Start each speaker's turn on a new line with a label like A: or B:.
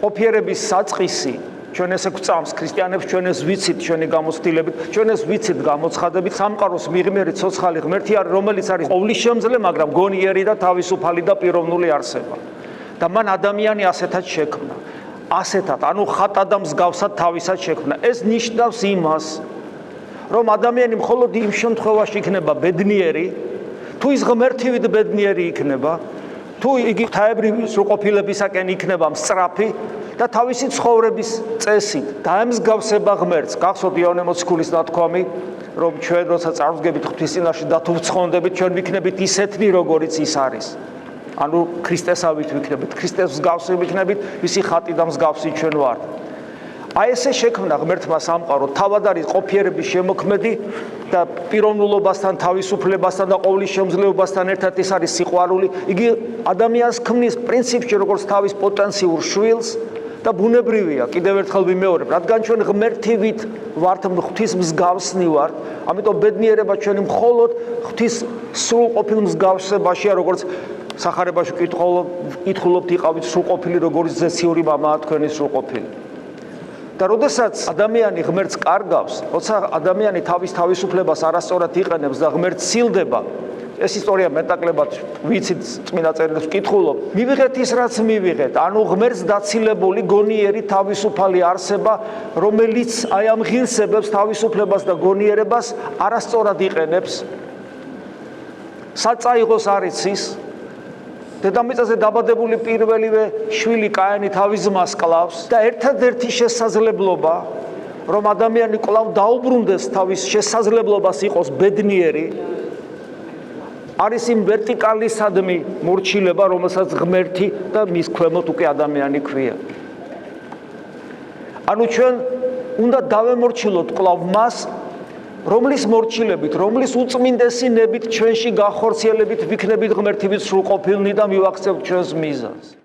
A: ყოფიერების საწყისი ჩვენ ესე გვწამს ქრისტიანებს, ჩვენ ეს ვიცით ჩვენი გამოცდილებით, ჩვენ ეს ვიცით გამოცხადებით, სამყაროს მიღმერი ცოცხალი ღმერთი არის, რომელიც არის ყოვლისშემძლე, მაგრამ გონიერი და თავისუფალი და პიროვნული არსება. და მან ადამიანი ასეთად შექმნა. ასეთად, ანუ ხატად და მსგავსად თავისად შექმნა. ეს ნიშნავს იმას, რომ ადამიანი მხოლოდ იმ შემთხვევაში იქნება ბედნიერი, თუ ის ღმერთივით ბედნიერი იქნება, თუ იგი ღვთაებრივი სრულყოფილებისაკენ იქნება მსწრაფი და თავისი ცხოვრების წესით დაემსგავსება ღმერთს. გახსოვთ იოანე მოციქულის ნათქვამი, რომ ჩვენ როცა წარვდგებით ღვთის წინაშე და თუ ვცხონდებით, ჩვენ ვიქნებით ისეთნი, როგორიც ის არის. ანუ ქრისტესავით ვიქნებით, ქრისტეს მსგავსი ვიქნებით, ვისი ხატი და მსგავსი ჩვენ ვართ. აი ესე შექმნა ღმერთმა სამყარო, თავად არის ყოფიერების შემოქმედი და პიროვნულობასთან, თავისუფლებასთან და ყოვლისშემძლეობასთან ერთად ის არის სიყვარული. იგი ადამიანს ქმნის პრინციპში როგორც თავის პოტენციურ შვილს და ბუნებრივია, კიდევ ერთხელ ვიმეორებ, რადგან ჩვენ ღმერთივით ვართ, ღვთის მსგავსნი ვართ, ამიტომ ბედნიერება ჩვენი მხოლოდ ღვთის სრულყოფილ მსგავსებაშია, როგორც სახარებაში კითხულობთ, იყავით სრულყოფილი, როგორც ზეციური მამაა თქვენი სრულყოფილი. და როდესაც ადამიანი ღმერთს კარგავს, როცა ადამიანი თავის თავისუფლებას არასწორად იყენებს და ღმერთს სილდება, ეს ისტორია მეტაკლებად ვიცით წმინდა წერილს ვკითხულობ, მივიღეთ ის რაც მივიღეთ, ანუ ღმერთს დაცილებული გონიერი თავისუფალი არსება, რომელიც აი ამ ღირსებებს თავისუფლებას და გონიერებას არასწორად იყენებს, საწაიღოს არ იცის, დედამიწაზე დაბადებული პირველივე შვილი კაინი თავის ძმას კლავს და ერთადერთი შესაძლებლობა, რომ ადამიანი კვლავ დაუბრუნდეს თავის შესაძლებლობას იყოს ბედნიერი, არის იმ ვერტიკალისადმი მორჩილება, რომელსაც ღმერთი და მის ქვემოთ უკვე ადამიანი ქვია. ანუ ჩვენ უნდა დავემორჩილოთ კვლავ მას, რომლის მორჩილებით, რომლის უწმინდესინებით ჩვენში გახორციელებით ვიქნებით ღმერთივით სრულყოფილნი და მივახცევთ ჩვენს მიზანს.